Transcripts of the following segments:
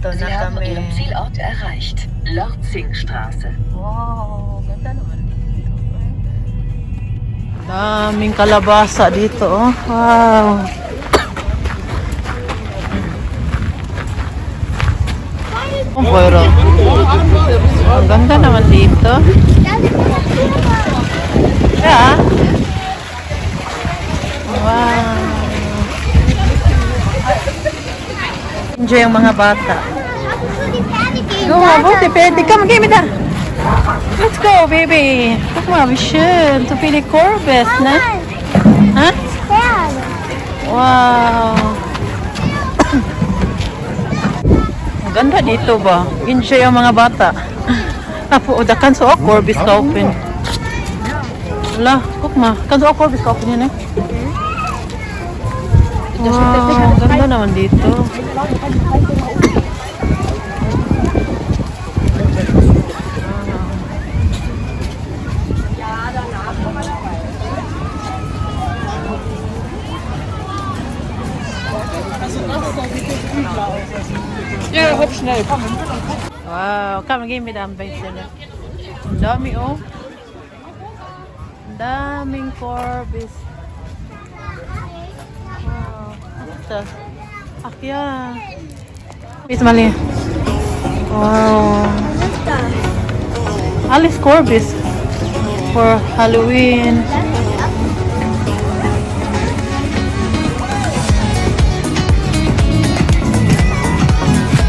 Dito Sie na haben kami. Ihren Zielort erreicht. Lortzingstraße. Wow, ganda naman dito. Daming kalabasa dito, oh. Wow. Oh, pero ang ganda naman dito. Yeah. Wow. Enjoy ang mga bata. Go, Buti, pwede. Come, give me that. Let's go, baby. Guck mal, wie schön. So viele Korbes, ne? Ha? Wow. Ang ganda dito ba? Enjoy ang mga bata. Apo, da kannst du auch Korbis kaufen. Wala, guck mal. Kannst du auch Korbis kaufen hier, ne? Wow, ganda naman dito. Ja, hopp schnell, komm. Wow, come give me the ambition. Ang dami, oh. Ang daming Corbis. Wow. Ito. Akya. Miss Mali. Wow. Alice Corbis for Halloween.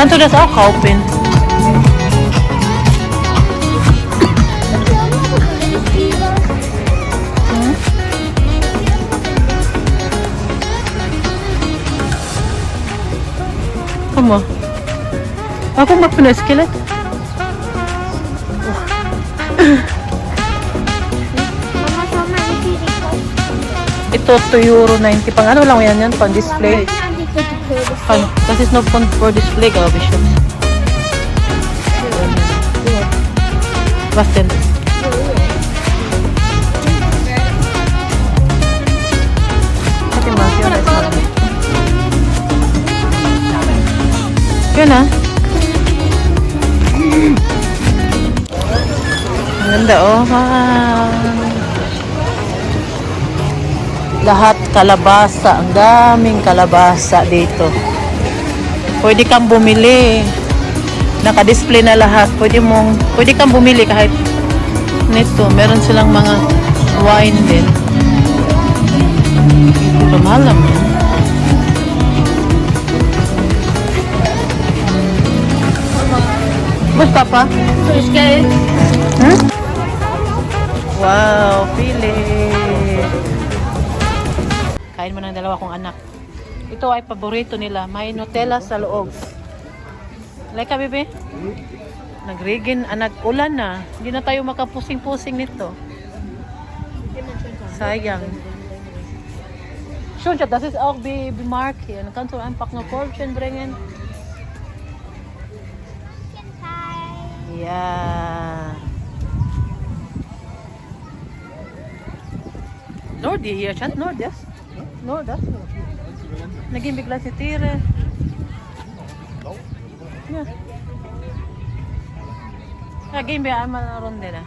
Kannst du das auch kaufen? Guck mal. Ah, guck mal für ein Skelett. Ito, €2.90. Pang ano lang yan yan? Pang display. Das ist nur for display, glaube ich. Was denn? Warte mal, yun na. Yun na. Ang ganda, oh. Wow. Lahat kalabasa. Ang daming kalabasa dito. Pwede kang bumili. Naka-display na lahat. Pwede kang bumili kahit nito. Meron silang mga wine din. Ito mahal naman. Basta pa? Hmm? Wow, pili. Kain mo ng dalawa kong anak. Ito ay paborito nila. May Nutella sa loob. Like ka, bebe? Nag-regin, nag-ulan na. Hindi na tayo makapusing-pusing nito. Sayang. Schon, das ist auch Baby-Marke. Dann kannst du einfach noch Korbchen bringen. Ja. Nur die hier, Schat, nur das. Nur das. Naging bigla si Tire. Yeah. Naging bigla naman na ronde na.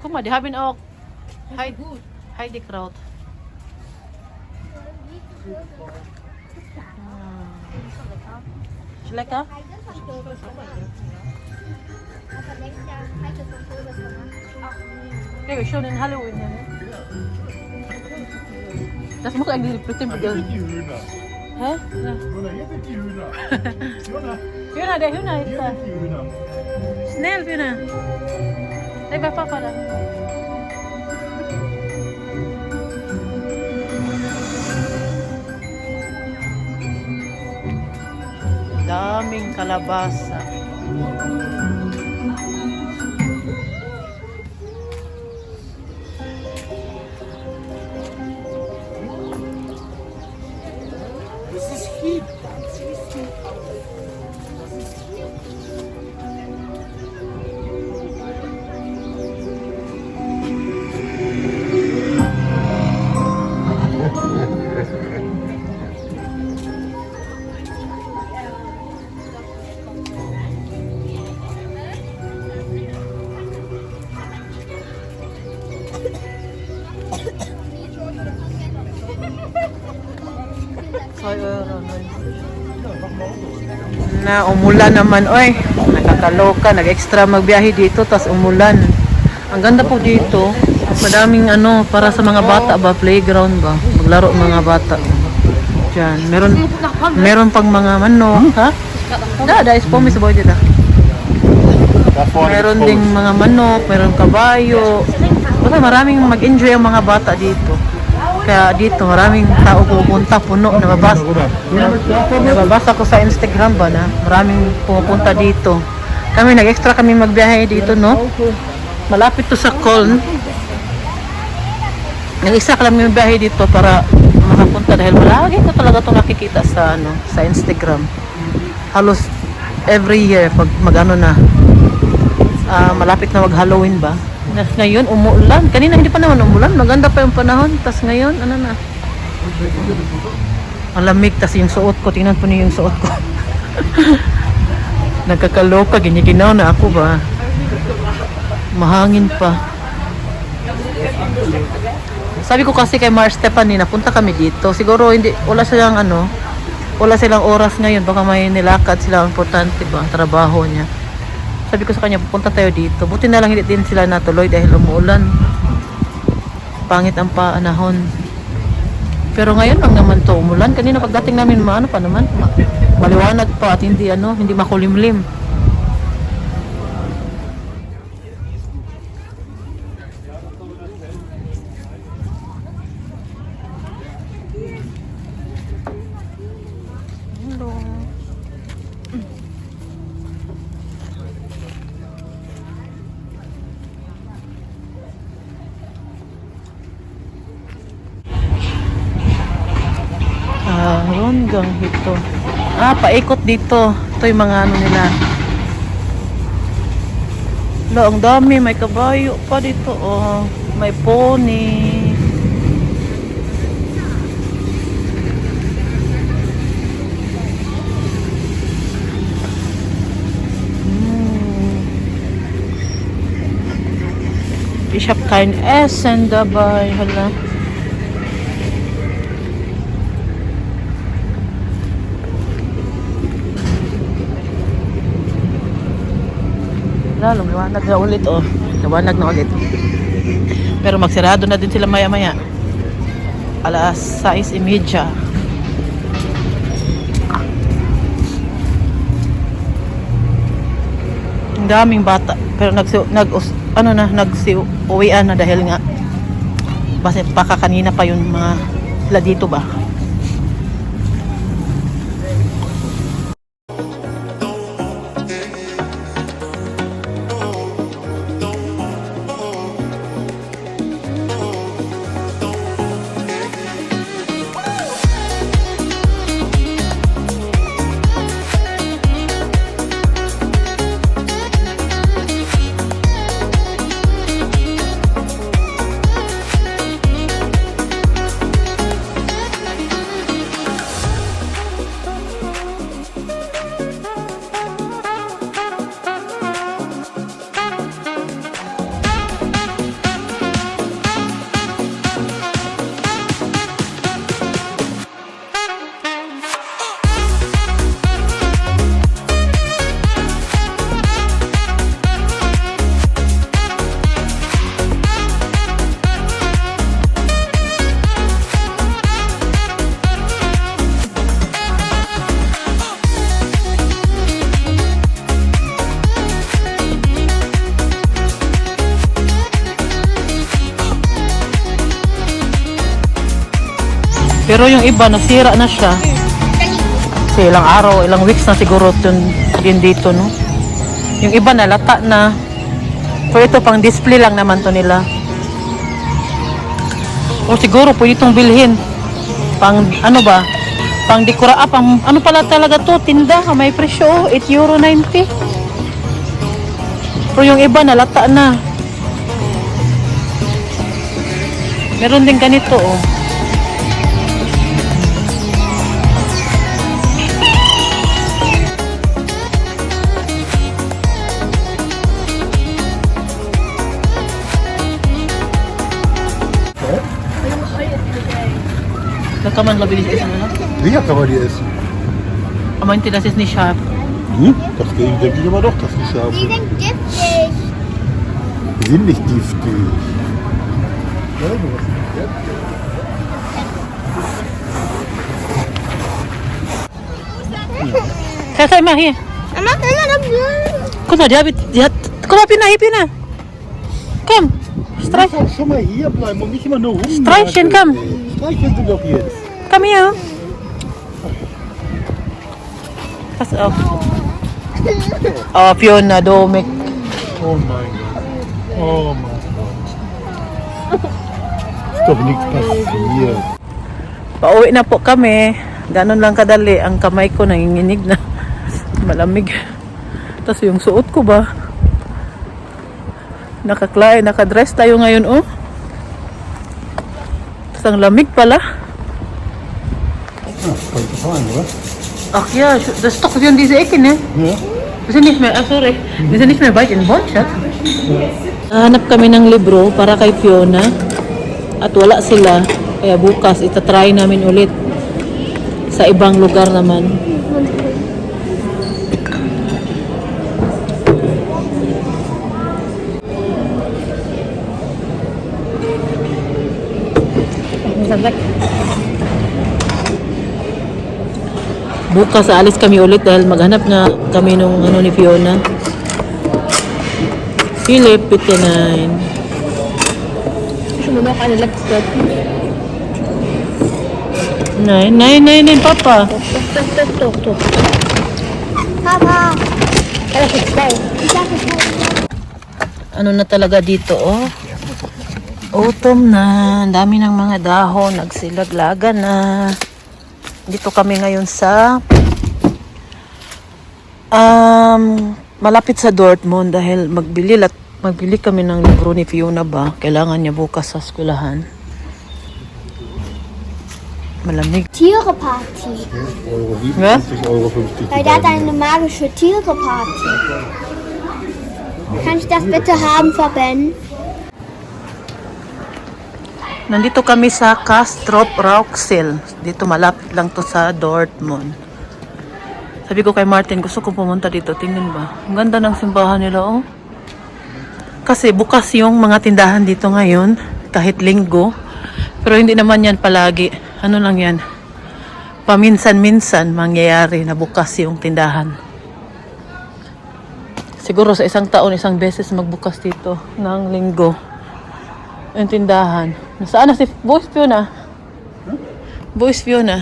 Guck mal, die haben auch Heidekraut. Ist lecker? Ja, schon in Halloween. Ne? Das muss eigentlich bestimmt beginnen. Die Hühner. Hä? Ja. Jona, hier sind die Hühner. Jona, Hühner, der Hühner ist hier da. sind die Hühner. Schnell, Hühner. Hey, bei Papa da. Daming kalabasa. Na umulan naman, oy. Nakakaloka, nag-extra magbiyahe dito, tas umulan. Ang ganda po dito. Madaming ano, para sa mga bata ba, playground ba? Maglaro mga bata. Diyan, meron pang mga manok, ha? Da is pomis boy dito. Meron ding mga manok, meron kabayo. Basta maraming mag-enjoy ang mga bata dito. Kaya dito maraming tao pupunta, puno, nababasa ko sa Instagram ba na maraming pupunta dito. Kami nag-extra kami magbiyahe dito, no? Malapit to sa Coln. Nag-extra kami magbiyahe dito para makapunta dahil malagi ko talaga ito nakikita sa ano, sa Instagram. Halos every year pag mag-ano na malapit na mag-Halloween ba. Ngayon umuulan. Kanina hindi pa naman umulan. Maganda pa yung panahon. Tas ngayon, ano na. Ang lamig. Tas yung suot ko. Tingnan po niyo yung suot ko. Nagkakaloka. Giniginaw na ako ba. Mahangin pa. Sabi ko kasi kay Mar Stephanie, napunta kami dito. Siguro hindi, wala silang ano, wala silang oras ngayon. Baka may nilakad sila. Importante ba? Ang trabaho niya. Sabi ko sa kanya, pupunta tayo dito. Buti na lang hindi din sila natuloy dahil umuulan. Pangit ang panahon. Pero ngayon lang naman to umulan. Kanina pagdating namin, ano pa naman, maliwanag pa at hindi makulimlim. Hanggang dito. Paikot dito. Ito yung mga ano nila. Lo, ang dami. May kabayo pa dito. Oh. May pony. Bishop Kain S and Dabay. Hala. Lumiwanag na ulit, oh. Lumiwanag na ulit. Pero magsirado na din sila maya-maya. Alas 6:30. Ang daming bata. Pero nagsiuwian na dahil nga basta baka kanina pa yung mga sila dito ba. Pero yung iba, nasira na siya. Kasi ilang araw, ilang weeks na siguro din dito, no? Yung iba nalata na. Pero ito, pang display lang naman to nila. O siguro, pwede itong bilhin. Pang, ano ba? Pang dekora, pang ano pala talaga to, tinda, may presyo, oh, €8.90. Pero yung iba nalata na. Meron din ganito, oh. Da kann man glaube ich nicht essen, oder? Sicher kann man die essen. Aber meinte, das ist nicht scharf. Das denke ich aber doch, dass die scharf Die sind. sind giftig. Die sind nicht giftig. Ja, sowas. Sag mal hier. Mama, Guck mal, die hat, guck mal, Pina. Komm, streich, Auch schon mal hier bleiben und nicht immer nur rum. Streichchen, komm. Streicheln Sie doch jetzt. komm hier. Pass auf. Oh, Fiona, Domik. Oh mein Gott. Oh mein Gott. Ist doch nichts passiert. Pauwi na po kami. Ganon lang kadali. Ang kamay ko nanginginig na. Malamig. Tapos yung suot ko ba? Nakadress tayo ngayon, oh. Tapos ang lamig pala. Ah, kann ich fahren, oder? Ach ja, das ist doch hier in diese Ecke, ne? Ja. Wir sind nicht mehr, sorry. Wir sind nicht mehr weit in Bonn, Schatz. Hanap kami ng libro para kay Fiona. At wala sila. Kaya bukas, itatry namin ulit. Sa ibang lugar naman. Bukas aalis kami ulit dahil maghanap na kami nung ano ni Fiona. Philip, 59. Schon nur noch eine letzte. Nein, Papa. Doch. Papa. Das ist zwei. Ich sag es nicht. Ano na talaga dito, oh. Autumn na. Ang dami ng mga dahon. Nagsilaglaga na. Dito kami ngayon sa malapit sa Dortmund dahil magbili kami ng libro ni Fiona ba. Kailangan niya bukas sa eskwelahan. Malamig. Tiere-Party. Euro, Ja? 50 Euro, 50 Weil da hat eine magische Tiere-Party. Kann ich das bitte haben, Frau Ben? Nandito kami sa Kastrop Rauxel. Dito malapit lang to sa Dortmund. Sabi ko kay Martin, gusto kong pumunta dito. Tingnan ba? Ang ganda ng simbahan nila, oh. Kasi bukas yung mga tindahan dito ngayon, kahit linggo. Pero hindi naman yan palagi. Ano lang yan? Paminsan-minsan mangyayari na bukas yung tindahan. Siguro sa isang taon, isang beses magbukas dito ng linggo. Yung tindahan. Nasaan na si Boys Fiona? Boys Fiona.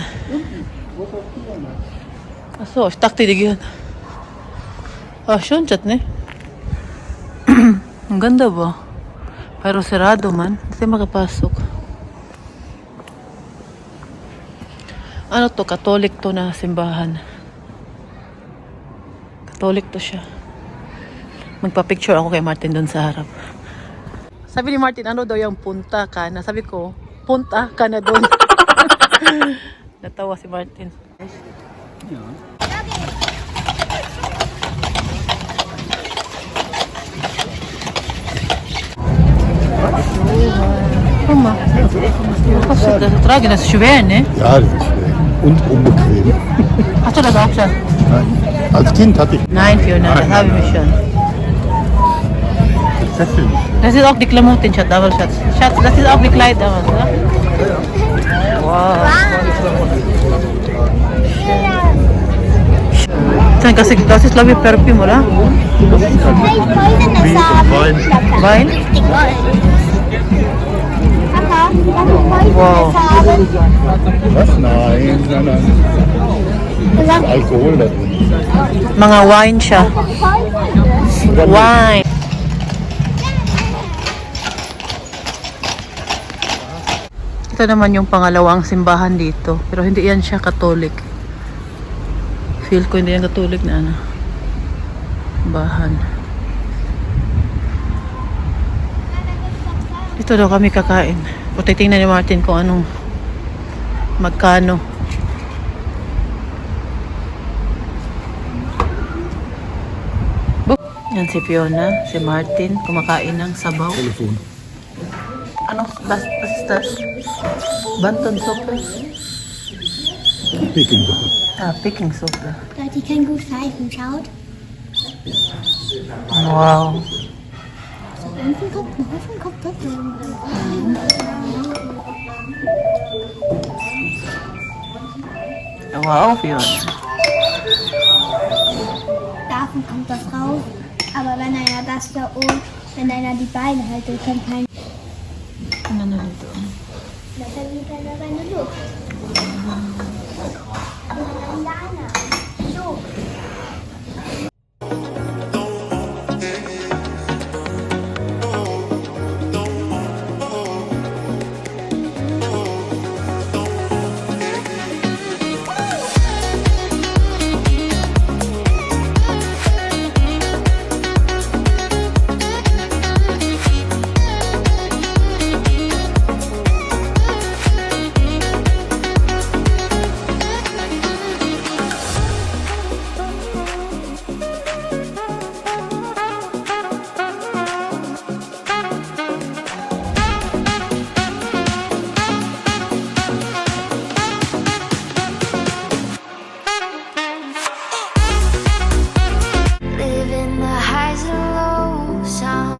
Achso, ich dachte, die gehört. Ah, schön, chat, ne? Ang ganda ba? Pero sarado man. Hindi makapasok. Ano to? Catholic to na simbahan. Catholic to siya. Magpa-picture ako kay Martin doon sa harap. Sabi ni Martin, ano daw yung punta ka na? Sabi ko, punta ka na doon. Natawa si Martin. Guck mal. Was kostet das Tragen? Das ist schwer, ne? Ja, das ist schwer. Und unbequem. Hast du das auch schon? Nein. Als Kind hatte ich Nein, Fiona, das habe ich mich schon. das Sessel nicht. Das ist auch die Klamotten, Schatz, aber Schatz. Schatz, das ist auch die Kleid damals, oder? Wow. Kasi das ist, glaube ich, Perfume, oder? Wie und Wein. Wein? Papa, das ist Wow. Farben. Was? Nein. Alkohol da drin. Mga wine siya. Wine. Ito naman yung pangalawang simbahan dito. Pero hindi yan siya Katolik. Feel ko hindi yan Katolik na ano. Bahan. Dito daw kami kakain. O titingnan ni Martin kung anong magkano. Yan si Fiona, si Martin, kumakain ng sabaw. Telefon. Ano? Basta Banton sopa. Peking. Ah, picking sopa. Die kann gut pfeifen, schaut. Wow. So, unten kommt das. Wow, Fiona. Davon kommt das raus. Aber wenn einer das da oben, wenn einer die Beine haltet, dann kein. Ano na dito? Da kann wieder seine Luft.